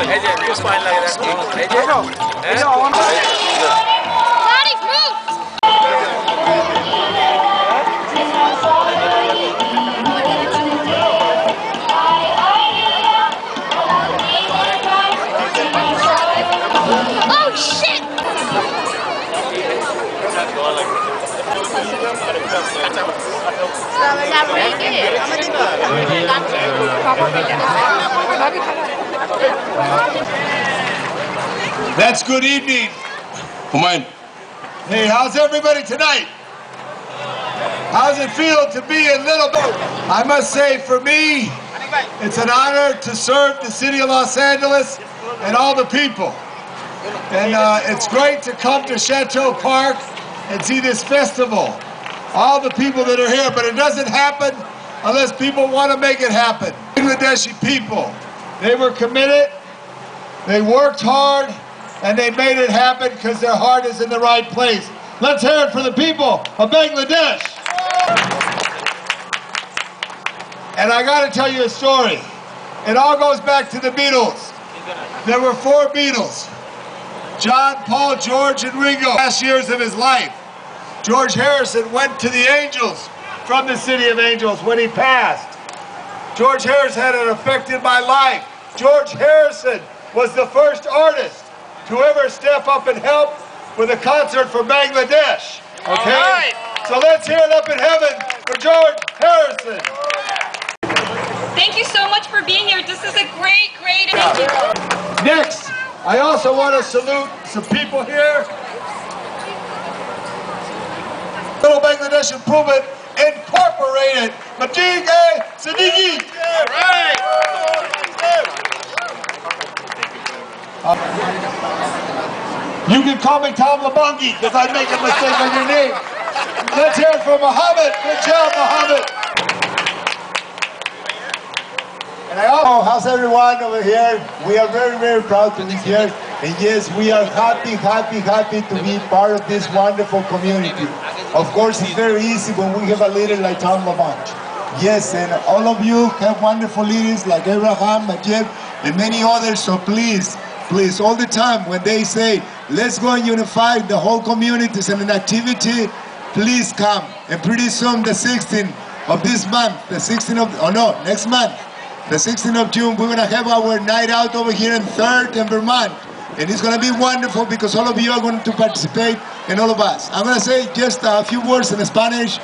এই যে একটু স্পাইন লাগে দেখো এই যে Bodies move. Oh shit! That's good evening. Humayun. Hey, how's everybody tonight? How's it feel to be in Little Boat? I must say, for me, it's an honor to serve the city of Los Angeles and all the people. And it's great to come to Chateau Park and see this festival. All the people that are here, but it doesn't happen unless people want to make it happen. Bangladeshi people, they were committed, they worked hard, and they made it happen because their heart is in the right place. Let's hear it for the people of Bangladesh. And I got to tell you a story. It all goes back to the Beatles. There were 4 Beatles: John, Paul, George, and Ringo. Last years of his life, George Harrison went to the Angels from the City of Angels when he passed. George Harrison had an effect in my life. George Harrison was the first artist to ever step up and help with a concert for Bangladesh. Okay? Right. So let's hear it up in heaven for George Harrison. Thank you so much for being here. This is a great thank you. Next, I also want to salute some people here. Little Bangladesh Improvement Incorporated. Majid Siddiqui. Right. You can call me Tom Labangi because I make a mistake on your name. Let's hear it for Muhammad. Good job, Muhammad. And how's everyone over here? We are very, very proud to be here. And yes, we are happy to be part of this wonderful community. Of course, it's very easy when we have a leader like Tom Labange. Yes, and all of you have wonderful leaders like Abraham, Majid, and many others. So please, all the time when they say, let's go and unify the whole communities in an activity, please come. And pretty soon, the 16th of this month, next month, the 16th of June, we're going to have our night out over here in 3rd and Vermont. And it's going to be wonderful because all of you are going to participate and all of us. I'm going to say just a few words in Spanish.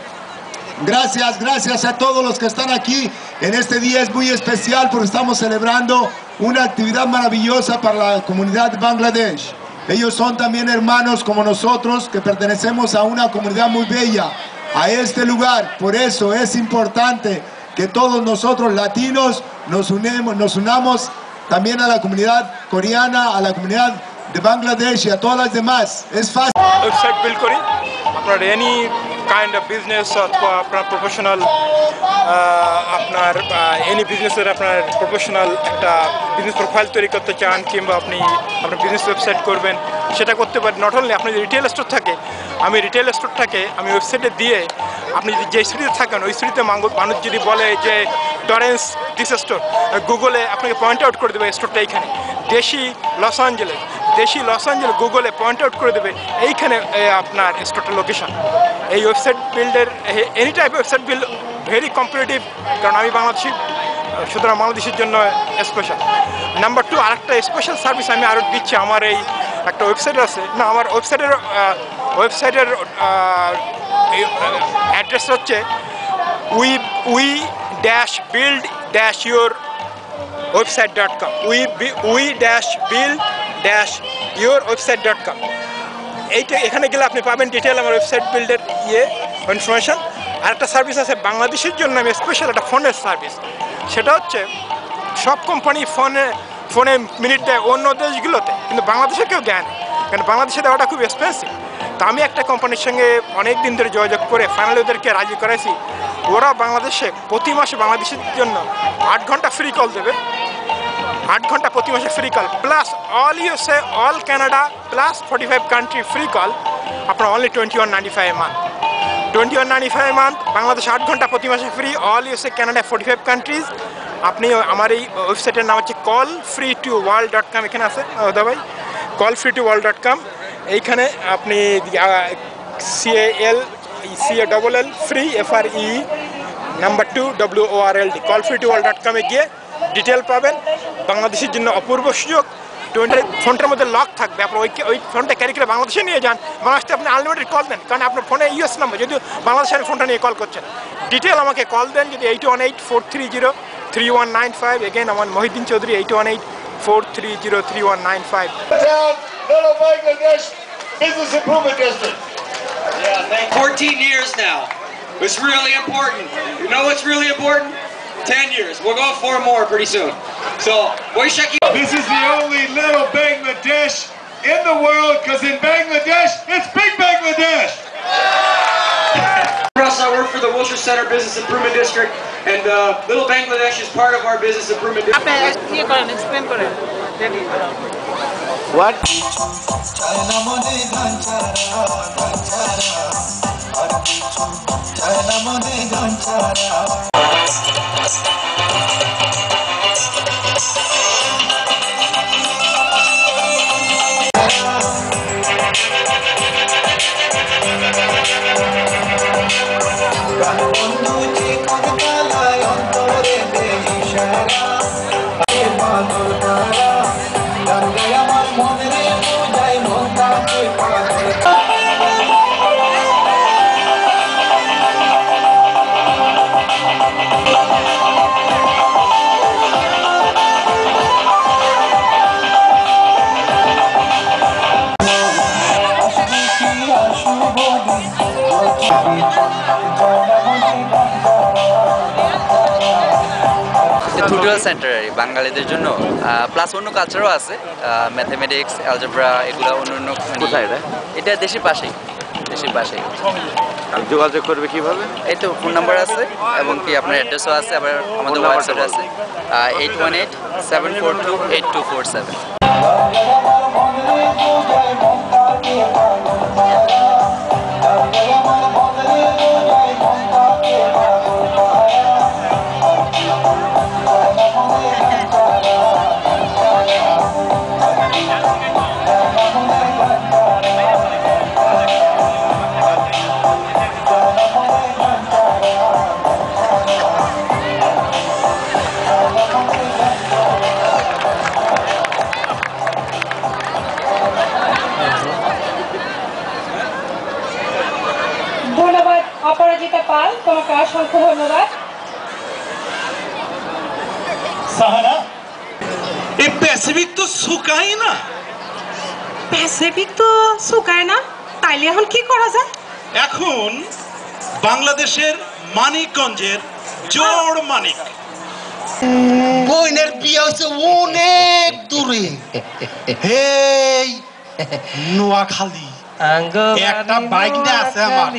Gracias a todos los que están aquí. En este día es muy especial porque estamos celebrando una actividad maravillosa para la comunidad de Bangladesh. Ellos son también hermanos como nosotros que pertenecemos a una comunidad muy bella, a este lugar. Por eso es importante que todos nosotros latinos nos unamos también a la comunidad coreana, a la comunidad de Bangladesh y a todas las demás. Es fácil. Website build করি আপনার any kind of business অথবা আপনার professional আপনার any business-এর আপনার professional একটা business profile তৈরি করতে চান কিংবা আপনি আপনার বিজনেস ওয়েবসাইট করবেন সেটা করতে পারেন। নট অনলি আপনার রিটেল স্টোর থাকে আমি রিটেল স্টোরটাকে আমি ওয়েবসাইটে দিয়ে আপনি যে সিটিতে থাকেন ওই সিটিতে মানুষ যদি বলে যে টরেন্স দিস স্টোর গুগলে আপনাকে পয়েন্ট আউট করে দেবে স্টোরটা এইখানে দেশি লস অ্যাঞ্জেলেস গুগলে পয়েন্ট আউট করে দেবে এইখানে আপনার স্টোরটার লোকেশন। এই ওয়েবসাইট বিল্ডের any type website build very competitive কারণ আমি বাংলাদেশি সুতরাং বাংলাদেশের জন্য স্পেশাল। নাম্বার 2 আরেকটা স্পেশাল সার্ভিস আমি আরও দিচ্ছি। আমার এই একটা ওয়েবসাইট আছে না আমার ওয়েবসাইটের অ্যাড্রেস হচ্ছে we-build-your-website.com we-build-your-website.com এইটা এখানে গেলে আপনি পাবেন ডিটেল আমার ওয়েবসাইট বিল্ডের ইনফরমেশন। আর একটা সার্ভিস আছে বাংলাদেশের জন্য আমি স্পেশাল একটা ফোনের সার্ভিস সেটা হচ্ছে সব কোম্পানি ফোনে মিনিট দেয় অন্য দেশগুলোতে কিন্তু বাংলাদেশে কেউ দেয় না কারণ বাংলাদেশে দেওয়াটা খুব এক্সপেন্সিভ। তো আমি একটা কোম্পানির সঙ্গে অনেক দিন ধরে যোগাযোগ করে ফাইনালি ওদেরকে রাজি করাইছি ওরা বাংলাদেশে প্রতি মাসে বাংলাদেশের জন্য 8 ঘন্টা ফ্রি কল দেবে 8 ঘন্টা প্রতি মাসে free call plus all USA all Canada plus 45 country free call আপনার only $21.95 a month $21.95 a month Bangladesh 8 ঘন্টা প্রতি মাসে free all USA Canada 45 countries আপনি আমার এই ওয়েবসাইটের নাম হচ্ছে callfreetoworld.com, এখানে আছে দাদা ভাই, callfreetoworld.com। এইখানে আপনি CALL free FRE number 2 WORLD callfreetoworld.com এ গিয়ে ডিটেল পাবেন। বাংলাদেশের জন্য অপূর্ব সুযোগ। ফোনটার মধ্যে লক থাকবে, আপনি ওই ফোনটা ক্যারি করে বাংলাদেশে নিয়ে যান, বাংলাদেশে আপনি আনলিমিটেড কল দেন, কারণ আপনার ফোনে ইউএস নাম্বার, যদিও বাংলাদেশের ফোনটা নিয়ে কল করছেন। ডিটেল আমাকে কল দেন যদি 818-430-3195। এগেন আমার Mohiuddin Chowdhury 818-430-3195। Little Bangladesh Business Improvement District. 14 years now. It's really important. You know what's really important? 10 years. We're going for more pretty soon. So, this is the only little Bangladesh in the world, because in Bangladesh, it's big Bangladesh. I work for the Wilshire Center Business Improvement District, and Little Bangladesh is part of our Business Improvement District. Explain What? Tutorial centre বাঙালিদের জন্য, plus অন্য কালচারও আছে, mathematics, algebra, এগুলো অন্য কোথায় এটা দেশের পাশেই। যোগাযোগ করবে কিভাবে? এই তো ফোন নাম্বার আছে এবং কি আপনার অ্যাড্রেসও আছে, আবার আমাদের ওয়েবসাইট আছে 818-742-8247। ধন্যবাদ অপরাজিতা পাল, তোমাকে অসংখ্য ধন্যবাদ। Sahana? এই প্যাসিফিক তো শুকায় না। প্যাসিফিক তো শুকায় না, তাইলে এখন কি করা যায়? এখন বাংলাদেশের মানিকগঞ্জের জোড় মানিক বোনের বিয়ে হচ্ছে অনেক দূরে, হেই নোয়াখালী। একটা বাইক নিয়ে আছে আমার,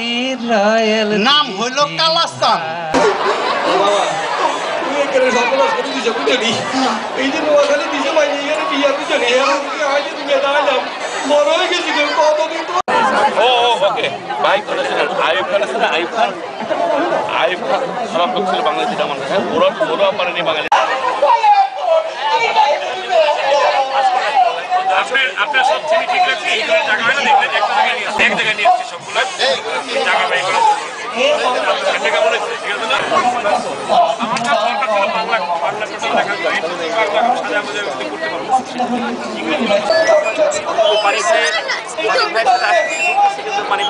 নাম হইল কালাসান। এই যে নোয়াখালী দিছে ভাই, এখানে বিয়া দিছে রে, আজ তুমি দাঁড়ালাম বড় হয়ে গেছি কতদিন তো। ওকে ভাই করেছেন আইব খান আছে না, আইব খান সব লোক ছিল বাংলাদেশি, তেমন ওরা পারেনি বাঙালি। আপনার সব ছেলে ঠিক রাখছি, এই করে টাকা হয় না, দেখলে এক জায়গায় নিয়ে এসছি সবগুলো টাকা ব্যয় করা। টাকা বলেছে ঠিক আছে না, আমার কাছে দরকার ছিল বাংলা টোটাল দেখা যায়, বাংলা সাজা বুঝে করতে পারবো। ইংরেজি পারিছে পানি